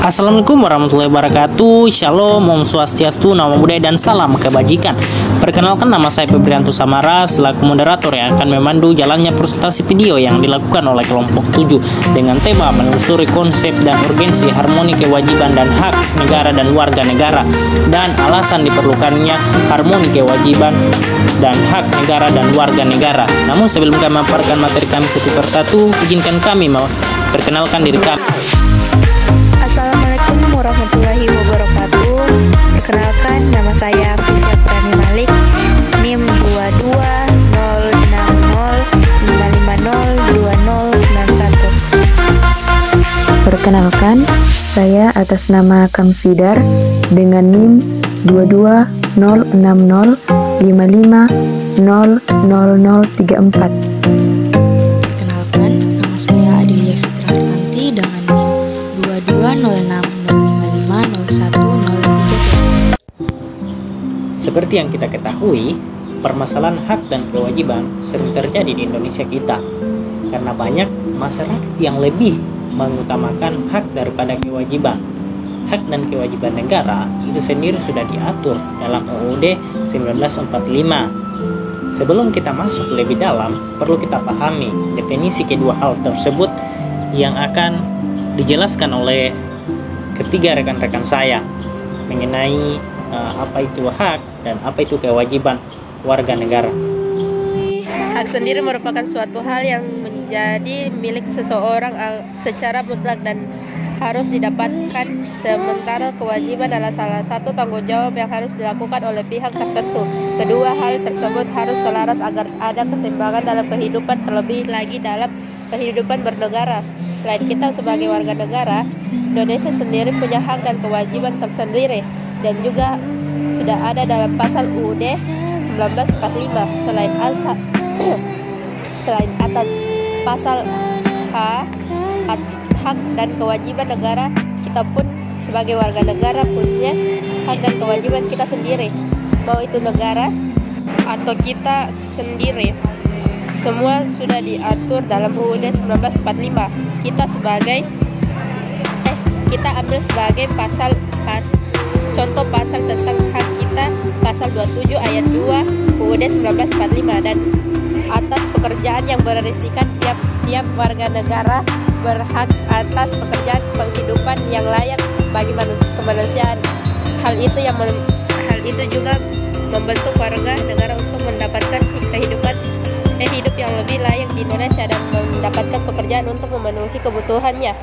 Assalamualaikum warahmatullahi wabarakatuh. Shalom, Om Swastiastu, Namo Buddhaya, dan salam kebajikan. Perkenalkan, nama saya Febrianto Samara selaku moderator yang akan memandu jalannya presentasi video yang dilakukan oleh kelompok 7 dengan tema menelusuri konsep dan urgensi harmoni kewajiban dan hak negara dan warga negara dan alasan diperlukannya harmoni kewajiban dan hak negara dan warga negara. Namun sebelum kami memaparkan materi kami satu persatu, izinkan kami memperkenalkan diri kami. Assalamualaikum warahmatullahi wabarakatuh. Perkenalkan, nama saya Fitria Prani Malik, NIM 220055020091. Perkenalkan, saya atas nama Kamsidar dengan NIM 220605500034. Perkenalkan, nama saya Adilia Fitra Hartanti dengan NIM 220605501033. Seperti yang kita ketahui, permasalahan hak dan kewajiban sering terjadi di Indonesia kita karena banyak masyarakat yang lebih mengutamakan hak daripada kewajiban. Hak dan kewajiban negara itu sendiri sudah diatur dalam UUD 1945. Sebelum kita masuk lebih dalam, perlu kita pahami definisi kedua hal tersebut yang akan dijelaskan oleh ketiga rekan-rekan saya mengenai apa itu hak dan apa itu kewajiban warga negara. Hak sendiri merupakan suatu hal yang menjadi milik seseorang secara mutlak dan harus didapatkan, sementara kewajiban adalah salah satu tanggung jawab yang harus dilakukan oleh pihak tertentu. Kedua hal tersebut harus selaras agar ada keseimbangan dalam kehidupan, terlebih lagi dalam kehidupan bernegara. Selain kita sebagai warga negara, Indonesia sendiri punya hak dan kewajiban tersendiri dan juga sudah ada dalam pasal UUD 1945. Selain atas pasal hak dan kewajiban negara, kita pun sebagai warga negara punya hak dan kewajiban kita sendiri, mau itu negara atau kita sendiri. Semua sudah diatur dalam UUD 1945. Kita ambil sebagai contoh pasal tentang hak kita, pasal 27 ayat 2 UUD 1945, dan atas pekerjaan yang berisikan tiap warga negara berhak atas pekerjaan penghidupan yang layak bagi kemanusiaan. Hal itu juga membentuk warga negara untuk mendapatkan hidup yang lebih layak di Indonesia dan mendapatkan pekerjaan untuk memenuhi kebutuhannya,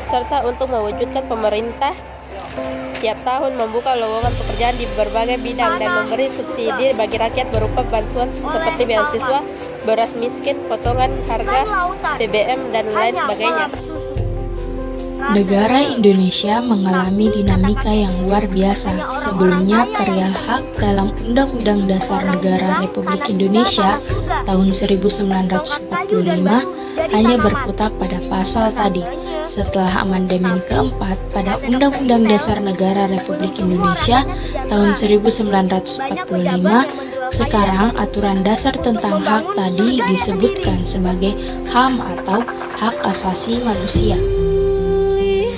serta untuk mewujudkan pemerintah tiap tahun membuka lowongan pekerjaan di berbagai bidang dan memberi subsidi bagi rakyat berupa bantuan seperti beasiswa, beras miskin, potongan harga BBM, dan lain sebagainya. Negara Indonesia mengalami dinamika yang luar biasa. Sebelumnya, perihal hak dalam Undang-Undang Dasar Negara Republik Indonesia tahun 1945 hanya berkutat pada pasal tadi. Setelah amandemen keempat pada Undang-Undang Dasar Negara Republik Indonesia tahun 1945, sekarang aturan dasar tentang hak tadi disebutkan sebagai HAM atau hak asasi manusia.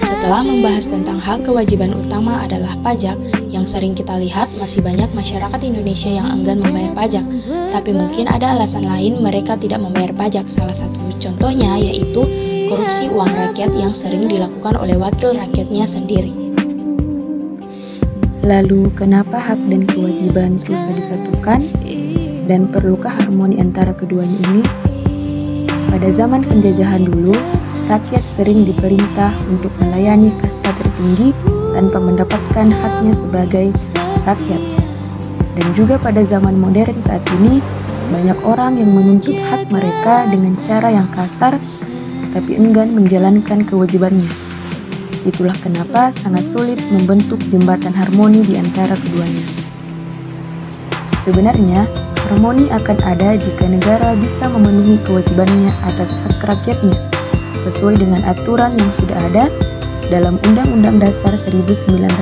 Setelah membahas tentang hak, kewajiban utama adalah pajak, yang sering kita lihat masih banyak masyarakat Indonesia yang enggan membayar pajak, tapi mungkin ada alasan lain mereka tidak membayar pajak. Salah satu contohnya yaitu korupsi uang rakyat yang sering dilakukan oleh wakil rakyatnya sendiri. Lalu, kenapa hak dan kewajiban susah disatukan? Dan perlukah harmoni antara keduanya ini? Pada zaman penjajahan dulu, rakyat sering diperintah untuk melayani kasta tertinggi tanpa mendapatkan haknya sebagai rakyat. Dan juga pada zaman modern saat ini, banyak orang yang menuntut hak mereka dengan cara yang kasar, tapi enggan menjalankan kewajibannya. Itulah kenapa sangat sulit membentuk jembatan harmoni di antara keduanya. Sebenarnya, harmoni akan ada jika negara bisa memenuhi kewajibannya atas hak rakyatnya, sesuai dengan aturan yang sudah ada dalam Undang-Undang Dasar 1945.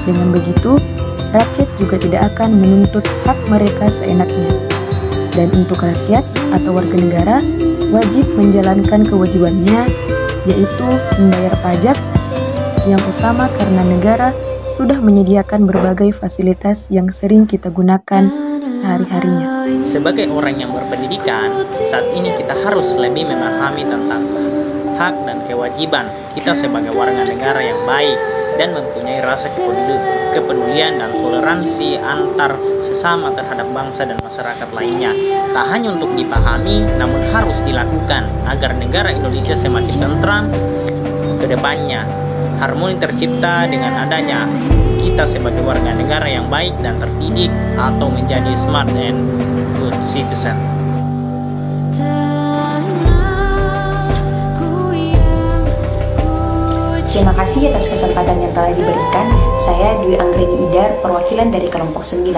Dengan begitu, rakyat juga tidak akan menuntut hak mereka seenaknya. Dan untuk rakyat atau warga negara, wajib menjalankan kewajibannya, yaitu membayar pajak Yang utama karena negara sudah menyediakan berbagai fasilitas yang sering kita gunakan sehari-harinya. Sebagai orang yang berpendidikan, saat ini kita harus lebih memahami tentang hak dan kewajiban kita sebagai warga negara yang baik dan mempunyai rasa kepedulian dan toleransi antar sesama terhadap bangsa dan masyarakat lainnya. Tak hanya untuk dipahami, namun harus dilakukan agar negara Indonesia semakin tentram ke depannya. Harmoni tercipta dengan adanya kita sebagai warga negara yang baik dan terdidik atau menjadi smart and good citizen. Terima kasih atas kesempatan yang telah diberikan. Saya Dwi Anggreni Idar, perwakilan dari kelompok 9.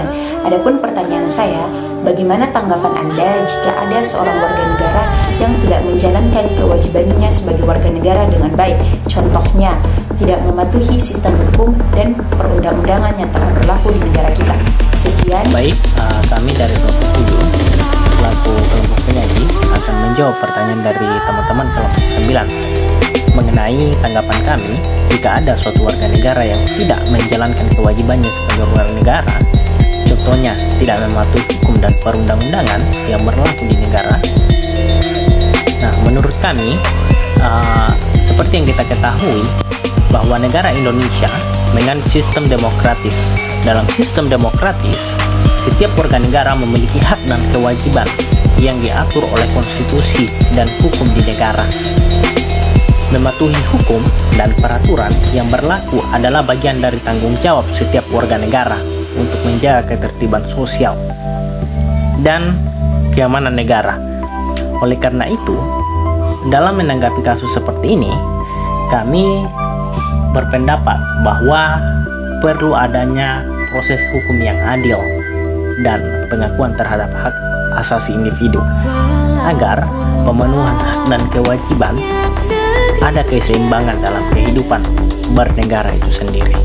Adapun pertanyaan saya, bagaimana tanggapan Anda jika ada seorang warga negara yang tidak menjalankan kewajibannya sebagai warga negara dengan baik? Contohnya, tidak mematuhi sistem hukum dan perundang-undangan yang telah berlaku di negara kita. Sekian. Baik, kami dari kelompok 7 selaku kelompok penyaji akan menjawab pertanyaan dari teman-teman kelompok 9 mengenai tanggapan kami jika ada suatu warga negara yang tidak menjalankan kewajibannya sebagai warga negara, contohnya tidak mematuhi hukum dan perundang-undangan yang berlaku di negara. Nah, menurut kami, seperti yang kita ketahui bahwa negara Indonesia dengan sistem demokratis. Dalam sistem demokratis, setiap warga negara memiliki hak dan kewajiban yang diatur oleh konstitusi dan hukum di negara. Mematuhi hukum dan peraturan yang berlaku adalah bagian dari tanggung jawab setiap warga negara untuk menjaga ketertiban sosial dan keamanan negara. Oleh karena itu, dalam menanggapi kasus seperti ini, kami berpendapat bahwa perlu adanya proses hukum yang adil dan pengakuan terhadap hak asasi individu agar pemenuhan hak dan kewajiban ada keseimbangan dalam kehidupan bernegara itu sendiri.